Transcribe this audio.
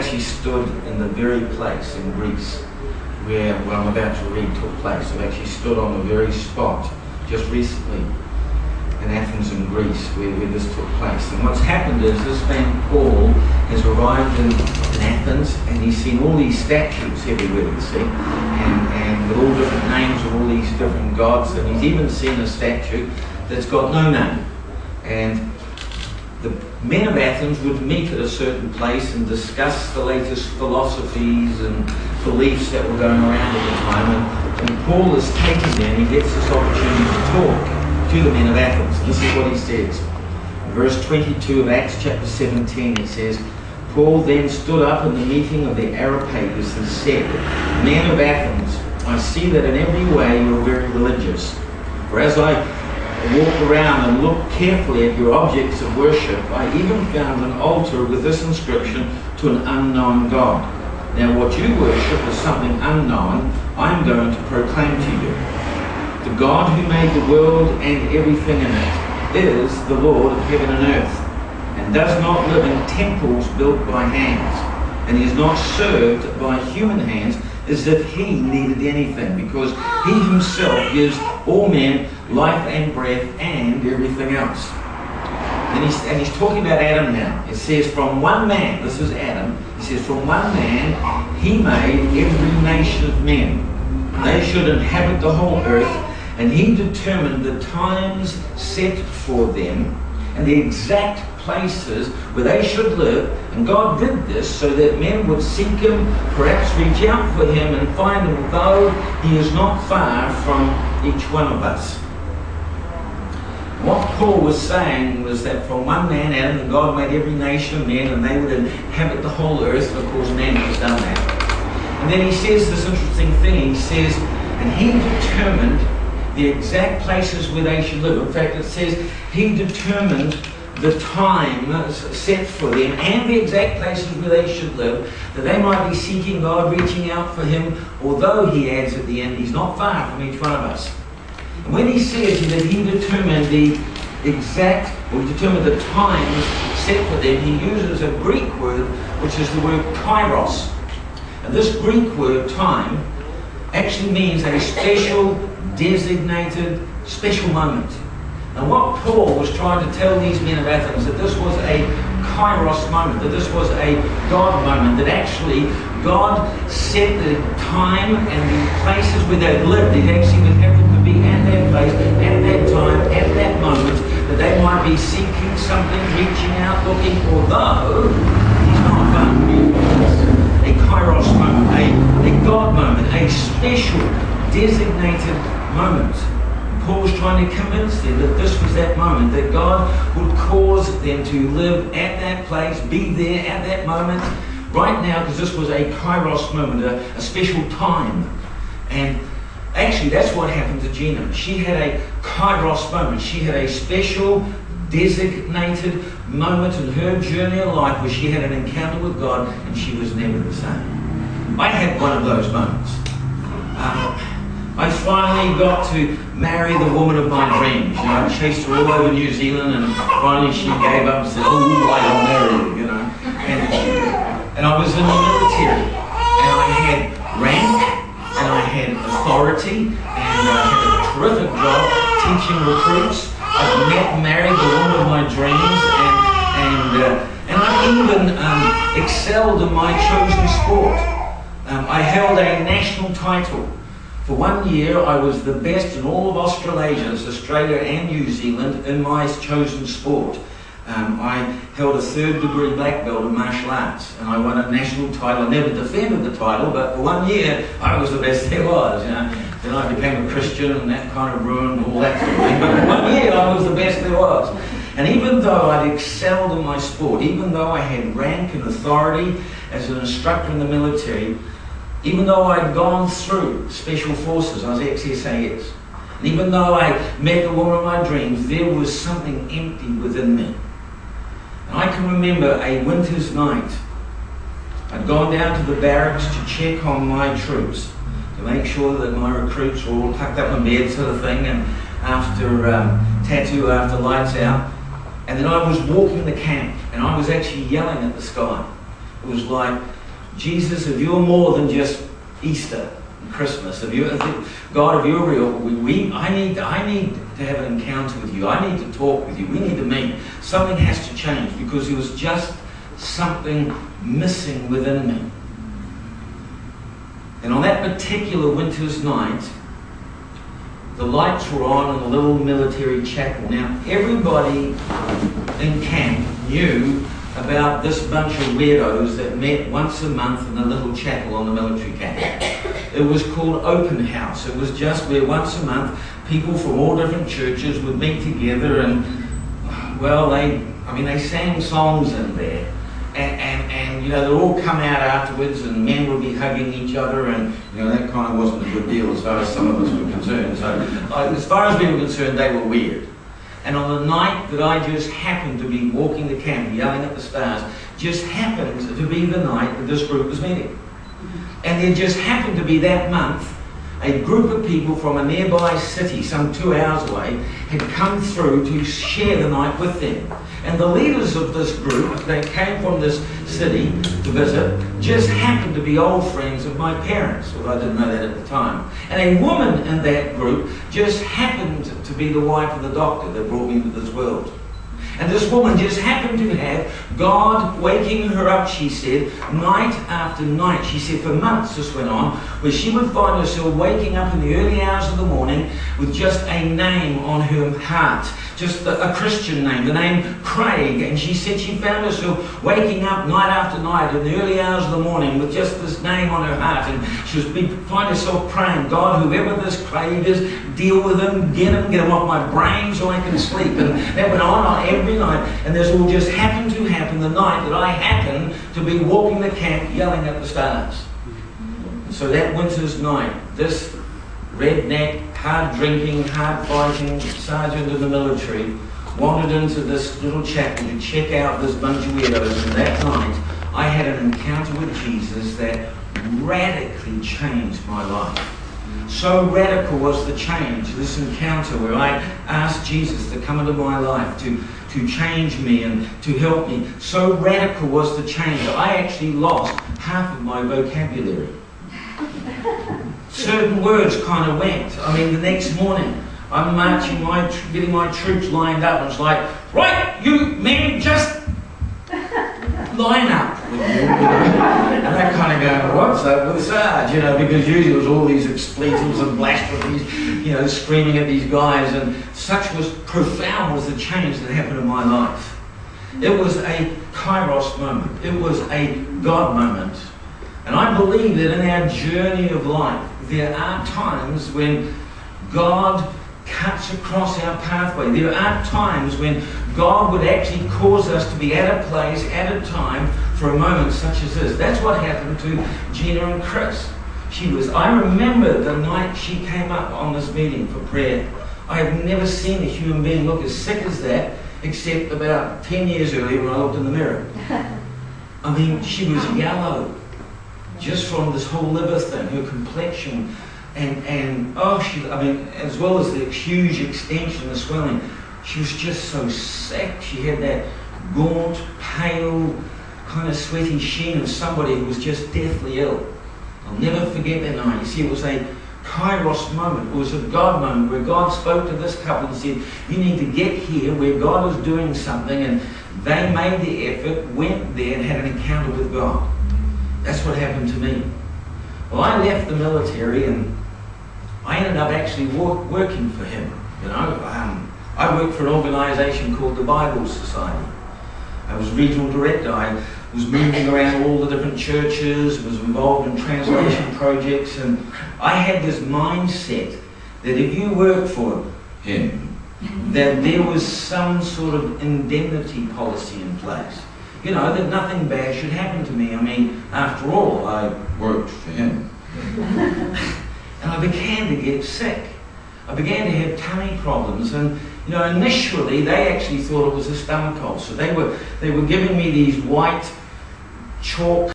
actually stood in the very place in Greece where what I'm about to read took place. I've actually stood on the very spot just recently in Athens in Greece where this took place. And what's happened is this man Paul has arrived in Athens, and he's seen all these statues everywhere, you see, and with all different names of all these different gods, and he's even seen a statue that's got no name. And the men of Athens would meet at a certain place and discuss the latest philosophies and beliefs that were going around at the time. And Paul is taken there, and he gets this opportunity to talk to the men of Athens. This is what he says. In verse 22 of Acts chapter 17, it says, Paul then stood up in the meeting of the Areopagus and said, Men of Athens, I see that in every way you are very religious. For as I walk around and look carefully at your objects of worship, I even found an altar with this inscription, to an unknown God. Now what you worship is something unknown. I'm going to proclaim to you. The God who made the world and everything in it is the Lord of heaven and earth, and does not live in temples built by hands, and he is not served by human hands as if he needed anything, because he himself gives all men life and breath and everything else. And he's talking about Adam now. It says, from one man, this is Adam, he says, from one man he made every nation of men. They should inhabit the whole earth, and he determined the times set for them and the exact places where they should live. And God did this so that men would seek him, perhaps reach out for him and find him, though he is not far from each one of us. What Paul was saying was that from one man, Adam, that God made every nation of men, and they would inhabit the whole earth. And of course, man has done that. And then he says this interesting thing. He says, and he determined the exact places where they should live. In fact, it says he determined the time set for them and the exact places where they should live, that they might be seeking God, reaching out for him, although he adds at the end, he's not far from each one of us. And when he says that he determined the exact, or he determined the times set for them, he uses a Greek word, which is the word kairos. And this Greek word, time, actually means a special, designated, special moment. And what Paul was trying to tell these men of Athens, that this was a kairos moment, that this was a God moment, that actually God set the time and the places where they lived. He actually would have them to be at that place, at that time, at that moment, that they might be seeking something, reaching out, looking, although he's not far from you. A kairos moment, a God moment, a special, designated moment. Paul was trying to convince them that this was that moment, that God would cause them to live at that place, be there at that moment, right now, because this was a kairos moment, a special time. And actually, that's what happened to Gina. She had a kairos moment. She had a special, designated moment in her journey of life where she had an encounter with God, and she was never the same. I had one of those moments. I finally got to marry the woman of my dreams. You know, I chased her all over New Zealand, and finally she gave up and said, "Oh, right, I'll marry you." You know, and I was in the military, and I had rank, and I had authority, and I had a terrific job teaching recruits. I met and married the woman of my dreams, and I even excelled in my chosen sport. I held a national title. For 1 year, I was the best in all of Australasia, Australia and New Zealand, in my chosen sport. I held a 3rd degree black belt in martial arts, and I won a national title. I never defended the title, but for 1 year, I was the best there was. You know. Then I became a Christian, and that kind of ruined all that sort of thing. But for 1 year, I was the best there was. And even though I'd excelled in my sport, even though I had rank and authority as an instructor in the military, even though I'd gone through special forces, I was ex-SAS, and even though I met the woman of my dreams, there was something empty within me. And I can remember a winter's night. I'd gone down to the barracks to check on my troops, to make sure that my recruits were all tucked up in bed, sort of thing, and after tattoo, after lights out. And then I was walking the camp, and I was actually yelling at the sky. It was like, Jesus, if you're more than just Easter and Christmas, God, if you're real, I need to have an encounter with you. I need to talk with you. We need to meet. Something has to change, because there was just something missing within me. And on that particular winter's night, the lights were on in the little military chapel. Now, everybody in camp knew about this bunch of weirdos that met once a month in a little chapel on the military camp. It was called Open House. It was just where once a month people from all different churches would meet together, and, well, they sang songs in there. And they'd all come out afterwards, and men would be hugging each other, and that kind of wasn't a good deal as far as some of us were concerned. So as far as we were concerned, they were weird. And on the night that I just happened to be walking the camp, yelling at the stars, just happened to be the night that this group was meeting. And there just happened to be that month, a group of people from a nearby city, some 2 hours away, had come through to share the night with them. And the leaders of this group, they came from this city to visit, just happened to be old friends of my parents, although I didn't know that at the time. And a woman in that group just happened to be the wife of the doctor that brought me into this world. And this woman just happened to have God waking her up, she said, night after night. She said for months this went on, where she would find herself waking up in the early hours of the morning with just a name on her heart, just a Christian name, the name Craig. And she said she found herself waking up night after night in the early hours of the morning with just this name on her heart. And she would find herself praying, God, whoever this Craig is, deal with him, get him off my brain so I can sleep. And that went on every night. And this all just happened to happen the night that I happened to be walking the camp yelling at the stars. And so that winter's night, this redneck, hard-drinking, hard-fighting sergeant in the military wandered into this little chapel to check out this bunch of weirdos. And that night, I had an encounter with Jesus that radically changed my life. So radical was the change, this encounter where I asked Jesus to come into my life, to change me and to help me. So radical was the change, I actually lost half of my vocabulary. Certain words kind of went. I mean, the next morning, I'm marching, getting my troops lined up, and it's like, right, you men, just line up. And I kind of go, what's up with Sarge? Because usually it was all these expletives and blasphemies, screaming at these guys, and such was profound was the change that happened in my life. It was a kairos moment. It was a God moment. And I believe that in our journey of life, there are times when God cuts across our pathway. There are times when God would actually cause us to be at a place, at a time, for a moment such as this. That's what happened to Gina and Chris. I remember the night she came up on this meeting for prayer. I have never seen a human being look as sick as that, except about 10 years earlier when I looked in the mirror. I mean, she was yellow, just from this whole liver thing, her complexion, and as well as the huge extension, the swelling, she was just so sick. She had that gaunt, pale, kind of sweaty sheen of somebody who was just deathly ill. I'll never forget that night. You see, it was a kairos moment. It was a God moment where God spoke to this couple and said, you need to get here where God is doing something, and they made the effort, went there and had an encounter with God. That's what happened to me. Well, I left the military and I ended up actually working for him. I worked for an organisation called the Bible Society. I was regional director. I was moving around all the different churches, was involved in translation projects, and I had this mindset that if you worked for him, that there was some sort of indemnity policy in place. That nothing bad should happen to me. I mean, after all, I worked for him. And I began to get sick. I began to have tummy problems, and initially they actually thought it was a stomach ulcer. They were giving me these white chalk